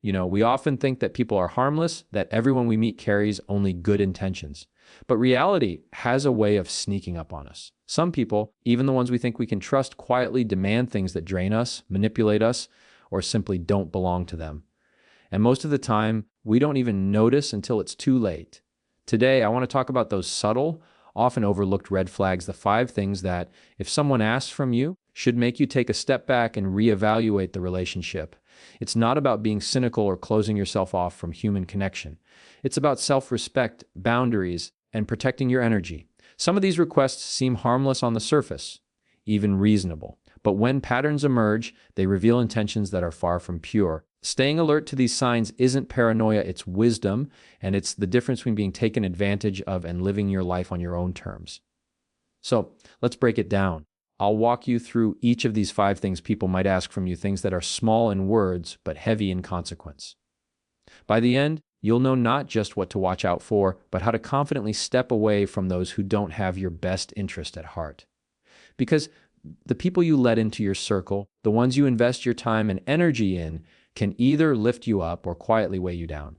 We often think that people are harmless, that everyone we meet carries only good intentions. But reality has a way of sneaking up on us. Some people, even the ones we think we can trust, quietly demand things that drain us, manipulate us, or simply don't belong to them. And most of the time, we don't even notice until it's too late. Today, I want to talk about those subtle, often overlooked red flags, the 5 things that, if someone asks from you, should make you take a step back and reevaluate the relationship. It's not about being cynical or closing yourself off from human connection. It's about self-respect, boundaries, and protecting your energy. Some of these requests seem harmless on the surface, even reasonable. But when patterns emerge, they reveal intentions that are far from pure. Staying alert to these signs isn't paranoia, it's wisdom, and it's the difference between being taken advantage of and living your life on your own terms. So, let's break it down. I'll walk you through each of these 5 things people might ask from you, things that are small in words, but heavy in consequence. By the end, you'll know not just what to watch out for, but how to confidently step away from those who don't have your best interest at heart. Because the people you let into your circle, the ones you invest your time and energy in, can either lift you up or quietly weigh you down.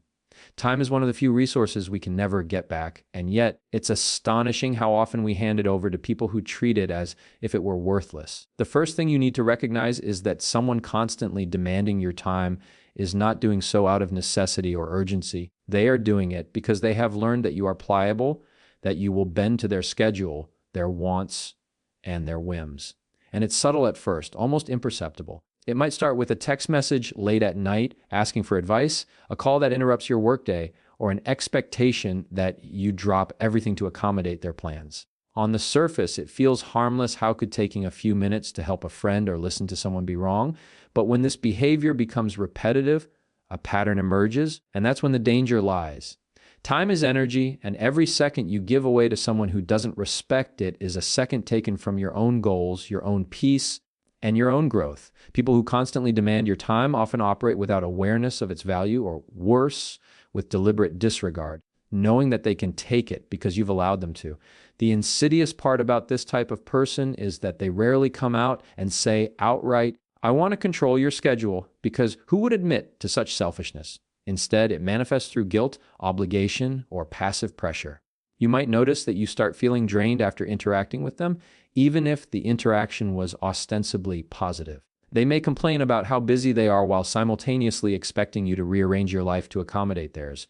Time is one of the few resources we can never get back, and yet it's astonishing how often we hand it over to people who treat it as if it were worthless. The first thing you need to recognize is that someone constantly demanding your time is not doing so out of necessity or urgency. They are doing it because they have learned that you are pliable, that you will bend to their schedule, their wants, and their whims. And it's subtle at first, almost imperceptible. It might start with a text message late at night asking for advice, a call that interrupts your workday, or an expectation that you drop everything to accommodate their plans. On the surface, it feels harmless. How could taking a few minutes to help a friend or listen to someone be wrong? But when this behavior becomes repetitive, a pattern emerges, and that's when the danger lies. Time is energy, and every second you give away to someone who doesn't respect it is a second taken from your own goals, your own peace, and your own growth. People who constantly demand your time often operate without awareness of its value, or worse, with deliberate disregard, knowing that they can take it because you've allowed them to. The insidious part about this type of person is that they rarely come out and say outright, "I want to control your schedule," because who would admit to such selfishness? Instead, it manifests through guilt, obligation, or passive pressure. You might notice that you start feeling drained after interacting with them, even if the interaction was ostensibly positive. They may complain about how busy they are while simultaneously expecting you to rearrange your life to accommodate theirs.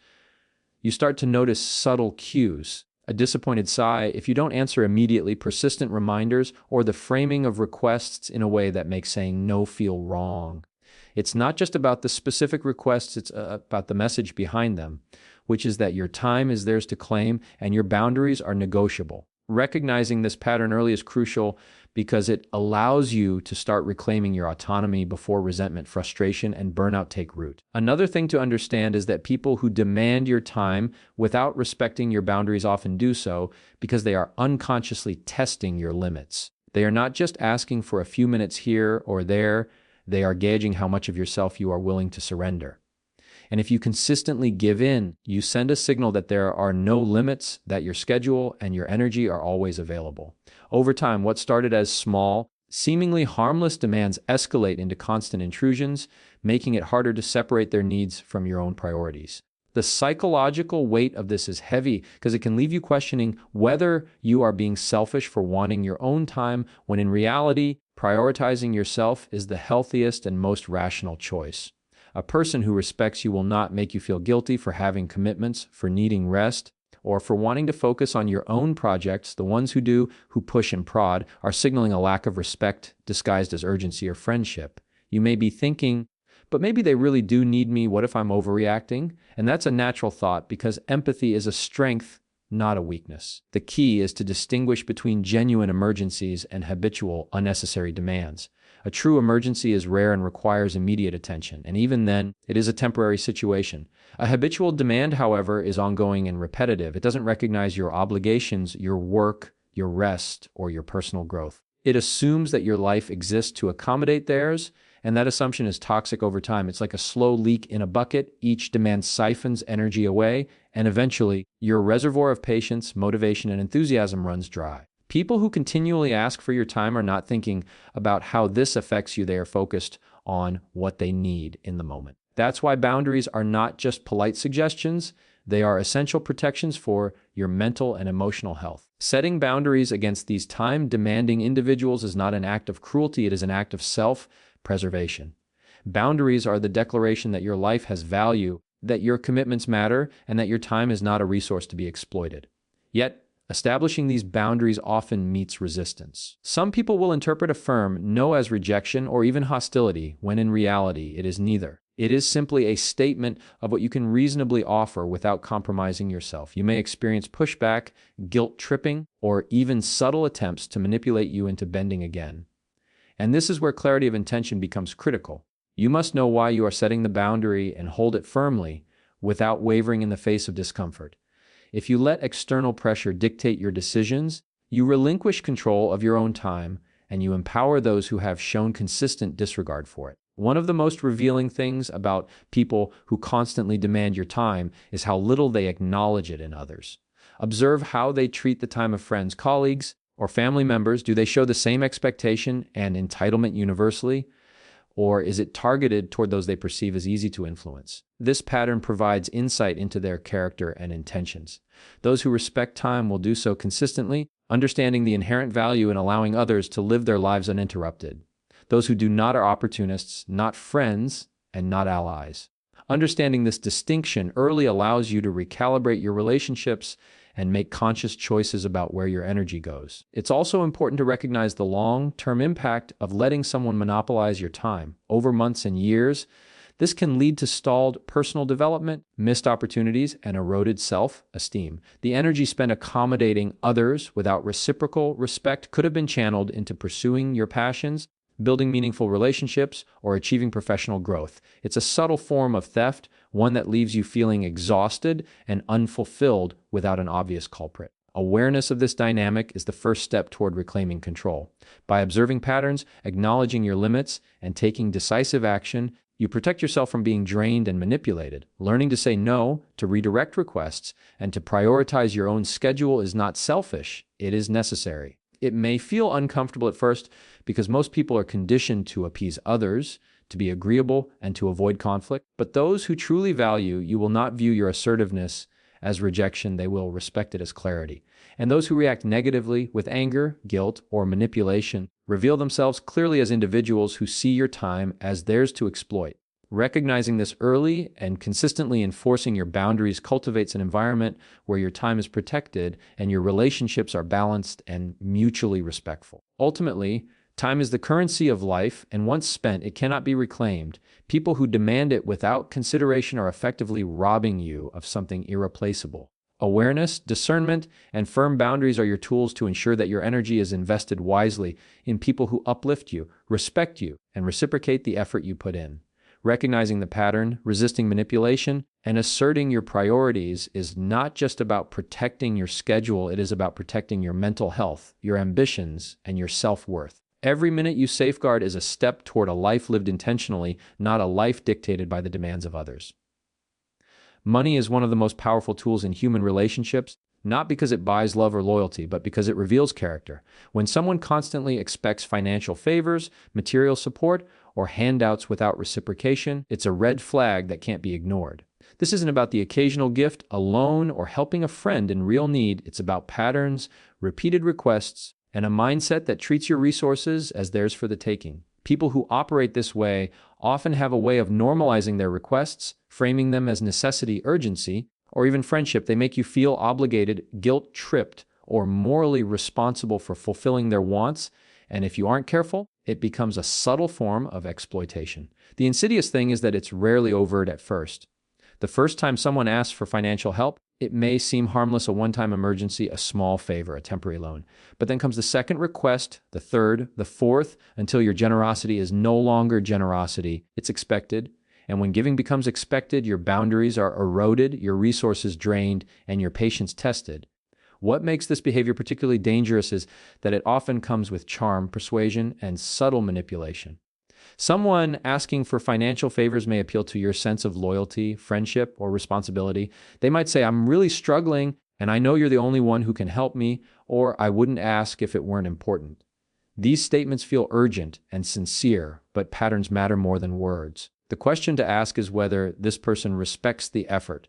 You start to notice subtle cues, a disappointed sigh if you don't answer immediately, persistent reminders, or the framing of requests in a way that makes saying no feel wrong. It's not just about the specific requests, it's about the message behind them, which is that your time is theirs to claim and your boundaries are negotiable. Recognizing this pattern early is crucial because it allows you to start reclaiming your autonomy before resentment, frustration, and burnout take root. Another thing to understand is that people who demand your time without respecting your boundaries often do so because they are unconsciously testing your limits. They are not just asking for a few minutes here or there, they are gauging how much of yourself you are willing to surrender. And if you consistently give in, you send a signal that there are no limits, that your schedule and your energy are always available. Over time, what started as small, seemingly harmless demands escalate into constant intrusions, making it harder to separate their needs from your own priorities. The psychological weight of this is heavy because it can leave you questioning whether you are being selfish for wanting your own time, when in reality, prioritizing yourself is the healthiest and most rational choice. A person who respects you will not make you feel guilty for having commitments, for needing rest, or for wanting to focus on your own projects. The ones who do, who push and prod, are signaling a lack of respect disguised as urgency or friendship. You may be thinking, but maybe they really do need me. What if I'm overreacting? And that's a natural thought because empathy is a strength, not a weakness. The key is to distinguish between genuine emergencies and habitual, unnecessary demands. A true emergency is rare and requires immediate attention, and even then, it is a temporary situation. A habitual demand, however, is ongoing and repetitive. It doesn't recognize your obligations, your work, your rest, or your personal growth. It assumes that your life exists to accommodate theirs, and that assumption is toxic over time. It's like a slow leak in a bucket. Each demand siphons energy away, and eventually, your reservoir of patience, motivation, and enthusiasm runs dry. People who continually ask for your time are not thinking about how this affects you. They are focused on what they need in the moment. That's why boundaries are not just polite suggestions, they are essential protections for your mental and emotional health. Setting boundaries against these time-demanding individuals is not an act of cruelty, it is an act of self-preservation. Boundaries are the declaration that your life has value, that your commitments matter, and that your time is not a resource to be exploited. Yet, establishing these boundaries often meets resistance. Some people will interpret a firm no as rejection or even hostility, when in reality it is neither. It is simply a statement of what you can reasonably offer without compromising yourself. You may experience pushback, guilt tripping, or even subtle attempts to manipulate you into bending again. And this is where clarity of intention becomes critical. You must know why you are setting the boundary and hold it firmly without wavering in the face of discomfort. If you let external pressure dictate your decisions, you relinquish control of your own time and you empower those who have shown consistent disregard for it. One of the most revealing things about people who constantly demand your time is how little they acknowledge it in others. Observe how they treat the time of friends, colleagues, or family members. Do they show the same expectation and entitlement universally? Or is it targeted toward those they perceive as easy to influence? This pattern provides insight into their character and intentions. Those who respect time will do so consistently, understanding the inherent value in allowing others to live their lives uninterrupted. Those who do not are opportunists, not friends, and not allies. Understanding this distinction early allows you to recalibrate your relationships and make conscious choices about where your energy goes. It's also important to recognize the long-term impact of letting someone monopolize your time over months and years. This can lead to stalled personal development, missed opportunities, and eroded self-esteem. The energy spent accommodating others without reciprocal respect could have been channeled into pursuing your passions, building meaningful relationships, or achieving professional growth. It's a subtle form of theft, one that leaves you feeling exhausted and unfulfilled without an obvious culprit. Awareness of this dynamic is the first step toward reclaiming control. By observing patterns, acknowledging your limits, and taking decisive action, you protect yourself from being drained and manipulated. Learning to say no, to redirect requests, and to prioritize your own schedule is not selfish, it is necessary. It may feel uncomfortable at first because most people are conditioned to appease others, to be agreeable, and to avoid conflict. But those who truly value you will not view your assertiveness as rejection, they will respect it as clarity. And those who react negatively with anger, guilt, or manipulation reveal themselves clearly as individuals who see your time as theirs to exploit. Recognizing this early and consistently enforcing your boundaries cultivates an environment where your time is protected and your relationships are balanced and mutually respectful. Ultimately, time is the currency of life, and once spent, it cannot be reclaimed. People who demand it without consideration are effectively robbing you of something irreplaceable. Awareness, discernment, and firm boundaries are your tools to ensure that your energy is invested wisely in people who uplift you, respect you, and reciprocate the effort you put in. Recognizing the pattern, resisting manipulation, and asserting your priorities is not just about protecting your schedule, it is about protecting your mental health, your ambitions, and your self-worth. Every minute you safeguard is a step toward a life lived intentionally, not a life dictated by the demands of others. Money is one of the most powerful tools in human relationships, not because it buys love or loyalty, but because it reveals character. When someone constantly expects financial favors, material support, or handouts without reciprocation, it's a red flag that can't be ignored. This isn't about the occasional gift, a loan, or helping a friend in real need. It's about patterns, repeated requests, and a mindset that treats your resources as theirs for the taking. People who operate this way often have a way of normalizing their requests, framing them as necessity, urgency, or even friendship. They make you feel obligated, guilt-tripped, or morally responsible for fulfilling their wants, and if you aren't careful, it becomes a subtle form of exploitation. The insidious thing is that it's rarely overt at first. The first time someone asks for financial help, it may seem harmless, a one-time emergency, a small favor, a temporary loan. But then comes the second request, the third, the fourth, until your generosity is no longer generosity. It's expected. And when giving becomes expected, your boundaries are eroded, your resources drained, and your patience tested. What makes this behavior particularly dangerous is that it often comes with charm, persuasion, and subtle manipulation. Someone asking for financial favors may appeal to your sense of loyalty, friendship, or responsibility. They might say, "I'm really struggling, and I know you're the only one who can help me," or "I wouldn't ask if it weren't important." These statements feel urgent and sincere, but patterns matter more than words. The question to ask is whether this person respects the effort,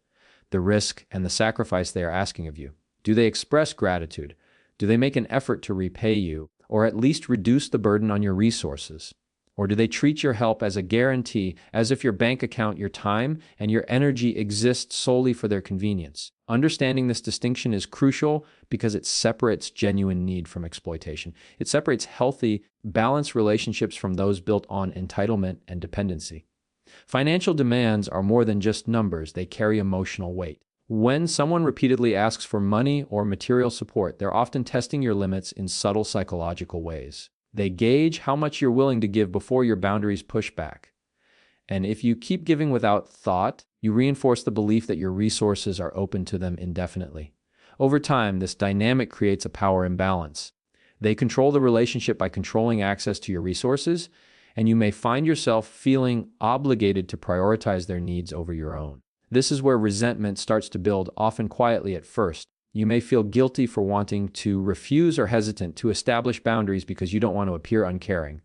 the risk, and the sacrifice they are asking of you. Do they express gratitude? Do they make an effort to repay you, or at least reduce the burden on your resources? Or do they treat your help as a guarantee, as if your bank account, your time, and your energy exist solely for their convenience? Understanding this distinction is crucial because it separates genuine need from exploitation. It separates healthy, balanced relationships from those built on entitlement and dependency. Financial demands are more than just numbers, they carry emotional weight. When someone repeatedly asks for money or material support, they're often testing your limits in subtle psychological ways. They gauge how much you're willing to give before your boundaries push back. And if you keep giving without thought, you reinforce the belief that your resources are open to them indefinitely. Over time, this dynamic creates a power imbalance. They control the relationship by controlling access to your resources, and you may find yourself feeling obligated to prioritize their needs over your own. This is where resentment starts to build, often quietly at first. You may feel guilty for wanting to refuse or hesitant to establish boundaries because you don't want to appear uncaring.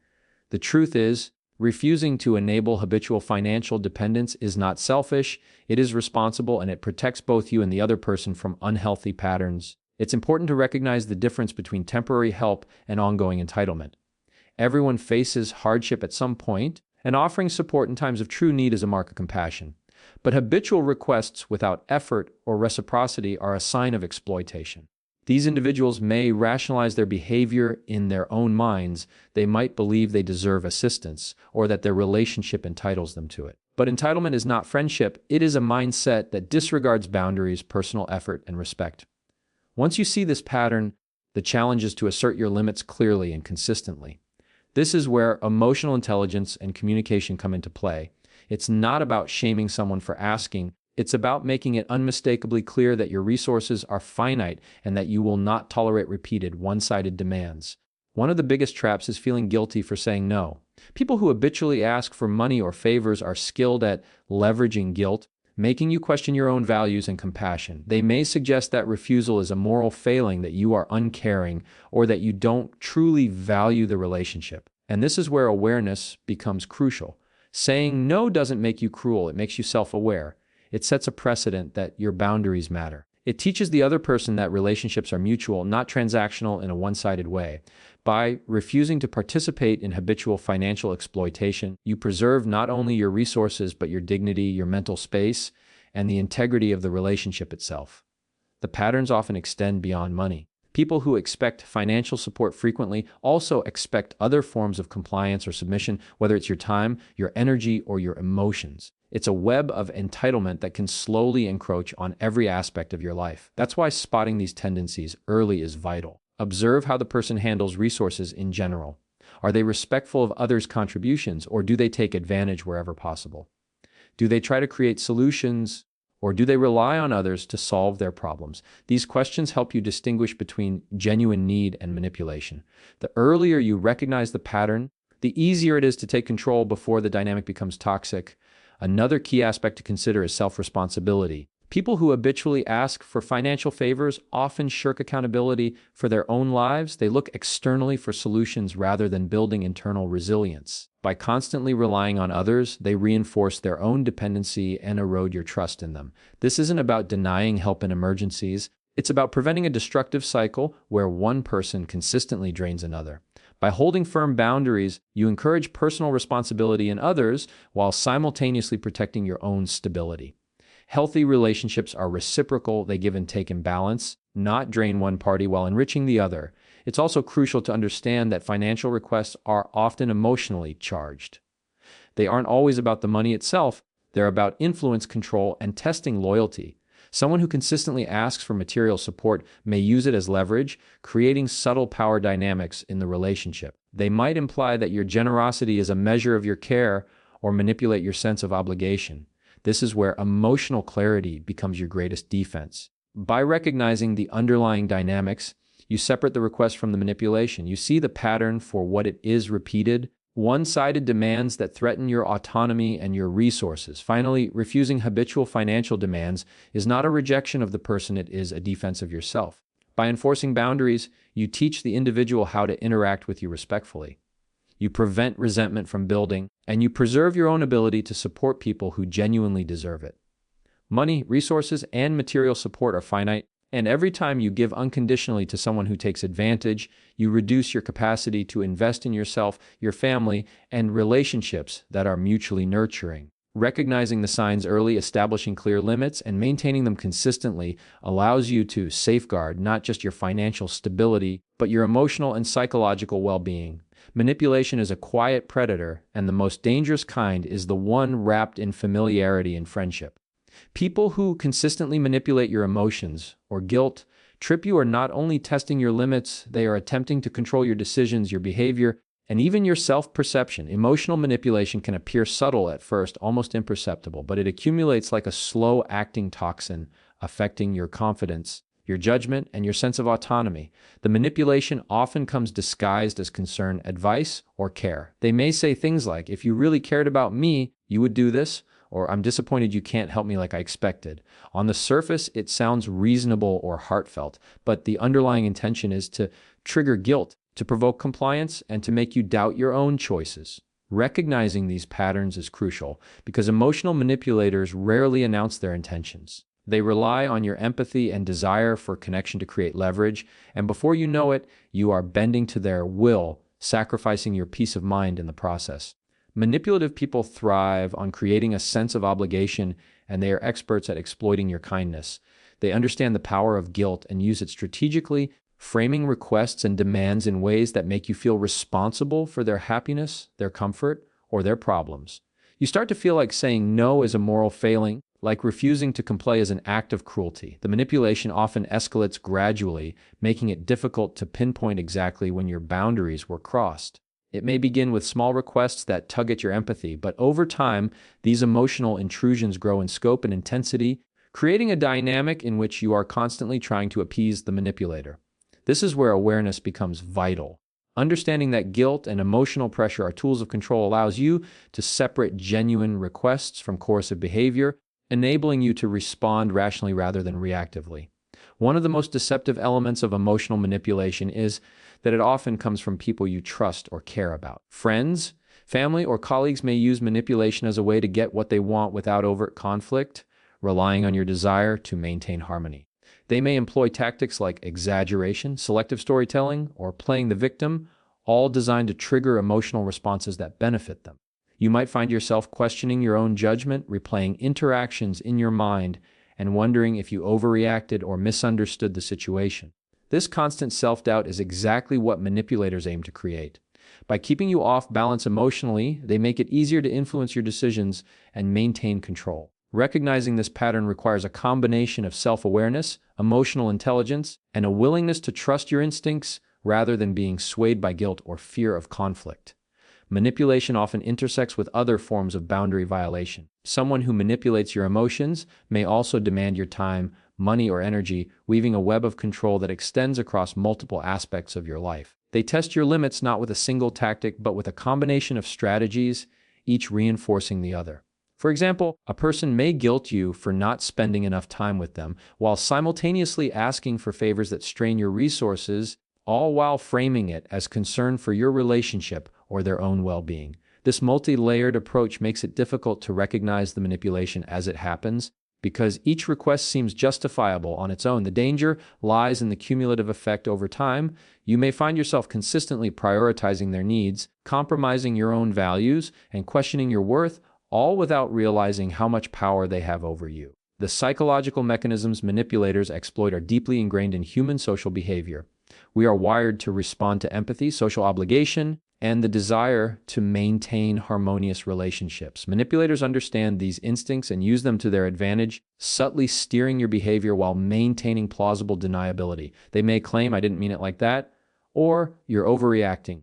The truth is, refusing to enable habitual financial dependence is not selfish, it is responsible, and it protects both you and the other person from unhealthy patterns. It's important to recognize the difference between temporary help and ongoing entitlement. Everyone faces hardship at some point, and offering support in times of true need is a mark of compassion. But habitual requests without effort or reciprocity are a sign of exploitation. These individuals may rationalize their behavior in their own minds. They might believe they deserve assistance or that their relationship entitles them to it. But entitlement is not friendship. It is a mindset that disregards boundaries, personal effort, and respect. Once you see this pattern, the challenge is to assert your limits clearly and consistently. This is where emotional intelligence and communication come into play. It's not about shaming someone for asking. It's about making it unmistakably clear that your resources are finite and that you will not tolerate repeated, one-sided demands. One of the biggest traps is feeling guilty for saying no. People who habitually ask for money or favors are skilled at leveraging guilt, making you question your own values and compassion. They may suggest that refusal is a moral failing, that you are uncaring, or that you don't truly value the relationship. And this is where awareness becomes crucial. Saying no doesn't make you cruel, it makes you self-aware. It sets a precedent that your boundaries matter. It teaches the other person that relationships are mutual, not transactional in a one-sided way. By refusing to participate in habitual financial exploitation, you preserve not only your resources, but your dignity, your mental space, and the integrity of the relationship itself. The patterns often extend beyond money. People who expect financial support frequently also expect other forms of compliance or submission, whether it's your time, your energy, or your emotions. It's a web of entitlement that can slowly encroach on every aspect of your life. That's why spotting these tendencies early is vital. Observe how the person handles resources in general. Are they respectful of others' contributions, or do they take advantage wherever possible? Do they try to create solutions, or do they rely on others to solve their problems? These questions help you distinguish between genuine need and manipulation. The earlier you recognize the pattern, the easier it is to take control before the dynamic becomes toxic. Another key aspect to consider is self-responsibility. People who habitually ask for financial favors often shirk accountability for their own lives. They look externally for solutions rather than building internal resilience. By constantly relying on others, they reinforce their own dependency and erode your trust in them. This isn't about denying help in emergencies. It's about preventing a destructive cycle where one person consistently drains another. By holding firm boundaries, you encourage personal responsibility in others while simultaneously protecting your own stability. Healthy relationships are reciprocal, they give and take in balance, not drain one party while enriching the other. It's also crucial to understand that financial requests are often emotionally charged. They aren't always about the money itself, they're about influence, control, and testing loyalty. Someone who consistently asks for material support may use it as leverage, creating subtle power dynamics in the relationship. They might imply that your generosity is a measure of your care or manipulate your sense of obligation. This is where emotional clarity becomes your greatest defense. By recognizing the underlying dynamics, you separate the request from the manipulation. You see the pattern for what it is: repeated, one-sided demands that threaten your autonomy and your resources. Finally, refusing habitual financial demands is not a rejection of the person, it is a defense of yourself. By enforcing boundaries, you teach the individual how to interact with you respectfully. You prevent resentment from building, and you preserve your own ability to support people who genuinely deserve it. Money, resources, and material support are finite, and every time you give unconditionally to someone who takes advantage, you reduce your capacity to invest in yourself, your family, and relationships that are mutually nurturing. Recognizing the signs early, establishing clear limits, and maintaining them consistently allows you to safeguard not just your financial stability, but your emotional and psychological well-being. Manipulation is a quiet predator, and the most dangerous kind is the one wrapped in familiarity and friendship. People who consistently manipulate your emotions or guilt trip you are not only testing your limits, they are attempting to control your decisions, your behavior, and even your self-perception. Emotional manipulation can appear subtle at first, almost imperceptible, but it accumulates like a slow-acting toxin, affecting your confidence, your judgment, and your sense of autonomy. The manipulation often comes disguised as concern, advice, or care. They may say things like, "If you really cared about me, you would do this," or "I'm disappointed you can't help me like I expected." On the surface, it sounds reasonable or heartfelt, but the underlying intention is to trigger guilt, to provoke compliance, and to make you doubt your own choices. Recognizing these patterns is crucial because emotional manipulators rarely announce their intentions. They rely on your empathy and desire for connection to create leverage, and before you know it, you are bending to their will, sacrificing your peace of mind in the process. Manipulative people thrive on creating a sense of obligation, and they are experts at exploiting your kindness. They understand the power of guilt and use it strategically, framing requests and demands in ways that make you feel responsible for their happiness, their comfort, or their problems. You start to feel like saying no is a moral failing, like refusing to comply is an act of cruelty. The manipulation often escalates gradually, making it difficult to pinpoint exactly when your boundaries were crossed. It may begin with small requests that tug at your empathy, but over time, these emotional intrusions grow in scope and intensity, creating a dynamic in which you are constantly trying to appease the manipulator. This is where awareness becomes vital. Understanding that guilt and emotional pressure are tools of control allows you to separate genuine requests from coercive behavior, enabling you to respond rationally rather than reactively. One of the most deceptive elements of emotional manipulation is that it often comes from people you trust or care about. Friends, family, or colleagues may use manipulation as a way to get what they want without overt conflict, relying on your desire to maintain harmony. They may employ tactics like exaggeration, selective storytelling, or playing the victim, all designed to trigger emotional responses that benefit them. You might find yourself questioning your own judgment, replaying interactions in your mind, and wondering if you overreacted or misunderstood the situation. This constant self-doubt is exactly what manipulators aim to create. By keeping you off balance emotionally, they make it easier to influence your decisions and maintain control. Recognizing this pattern requires a combination of self-awareness, emotional intelligence, and a willingness to trust your instincts rather than being swayed by guilt or fear of conflict. Manipulation often intersects with other forms of boundary violation. Someone who manipulates your emotions may also demand your time, money, or energy, weaving a web of control that extends across multiple aspects of your life. They test your limits not with a single tactic, but with a combination of strategies, each reinforcing the other. For example, a person may guilt you for not spending enough time with them, while simultaneously asking for favors that strain your resources, all while framing it as concern for your relationship or their own well-being. This multi-layered approach makes it difficult to recognize the manipulation as it happens, because each request seems justifiable on its own. The danger lies in the cumulative effect over time. You may find yourself consistently prioritizing their needs, compromising your own values, and questioning your worth, all without realizing how much power they have over you. The psychological mechanisms manipulators exploit are deeply ingrained in human social behavior. We are wired to respond to empathy, social obligation, and the desire to maintain harmonious relationships. Manipulators understand these instincts and use them to their advantage, subtly steering your behavior while maintaining plausible deniability. They may claim, "I didn't mean it like that," or "you're overreacting."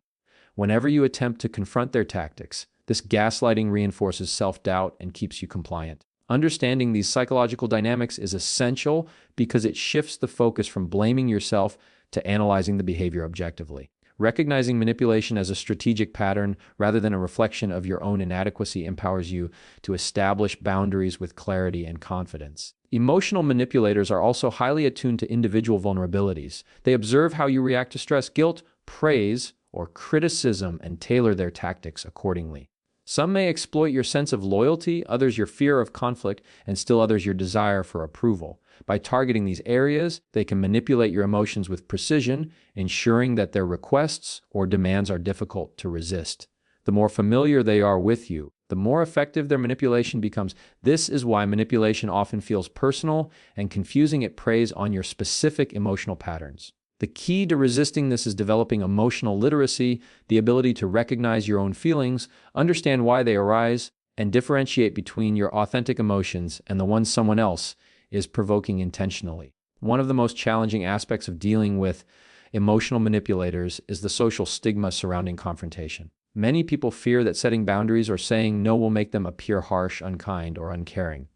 Whenever you attempt to confront their tactics, this gaslighting reinforces self-doubt and keeps you compliant. Understanding these psychological dynamics is essential because it shifts the focus from blaming yourself to analyzing the behavior objectively. Recognizing manipulation as a strategic pattern rather than a reflection of your own inadequacy empowers you to establish boundaries with clarity and confidence. Emotional manipulators are also highly attuned to individual vulnerabilities. They observe how you react to stress, guilt, praise, or criticism and tailor their tactics accordingly. Some may exploit your sense of loyalty, others your fear of conflict, and still others your desire for approval. By targeting these areas, they can manipulate your emotions with precision, ensuring that their requests or demands are difficult to resist. The more familiar they are with you, the more effective their manipulation becomes. This is why manipulation often feels personal and confusing. It preys on your specific emotional patterns. The key to resisting this is developing emotional literacy, the ability to recognize your own feelings, understand why they arise, and differentiate between your authentic emotions and the ones someone else is provoking intentionally. One of the most challenging aspects of dealing with emotional manipulators is the social stigma surrounding confrontation. Many people fear that setting boundaries or saying no will make them appear harsh, unkind, or uncaring.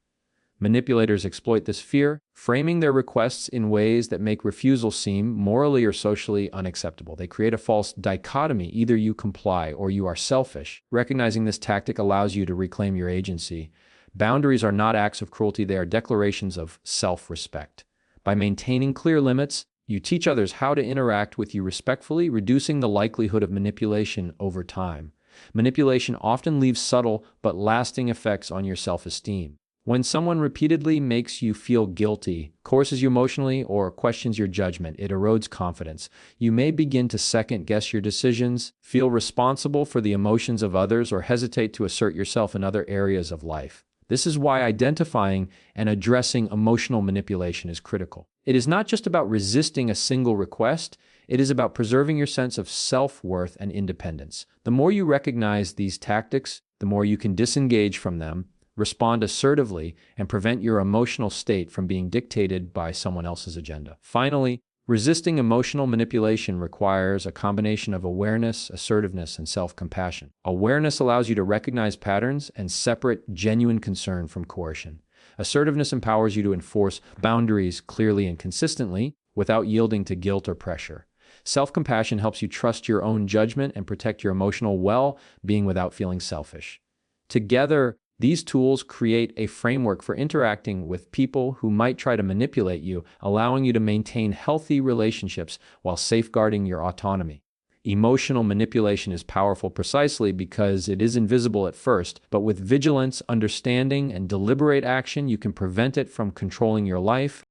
Manipulators exploit this fear, framing their requests in ways that make refusal seem morally or socially unacceptable. They create a false dichotomy: either you comply or you are selfish. Recognizing this tactic allows you to reclaim your agency. Boundaries are not acts of cruelty, they are declarations of self-respect. By maintaining clear limits, you teach others how to interact with you respectfully, reducing the likelihood of manipulation over time. Manipulation often leaves subtle but lasting effects on your self-esteem. When someone repeatedly makes you feel guilty, coerces you emotionally, or questions your judgment, it erodes confidence. You may begin to second-guess your decisions, feel responsible for the emotions of others, or hesitate to assert yourself in other areas of life. This is why identifying and addressing emotional manipulation is critical. It is not just about resisting a single request, it is about preserving your sense of self-worth and independence. The more you recognize these tactics, the more you can disengage from them, respond assertively, and prevent your emotional state from being dictated by someone else's agenda. Finally, resisting emotional manipulation requires a combination of awareness, assertiveness, and self-compassion. Awareness allows you to recognize patterns and separate genuine concern from coercion. Assertiveness empowers you to enforce boundaries clearly and consistently without yielding to guilt or pressure. Self-compassion helps you trust your own judgment and protect your emotional well-being without feeling selfish. Together, these tools create a framework for interacting with people who might try to manipulate you, allowing you to maintain healthy relationships while safeguarding your autonomy. Emotional manipulation is powerful precisely because it is invisible at first, but with vigilance, understanding, and deliberate action, you can prevent it from controlling your life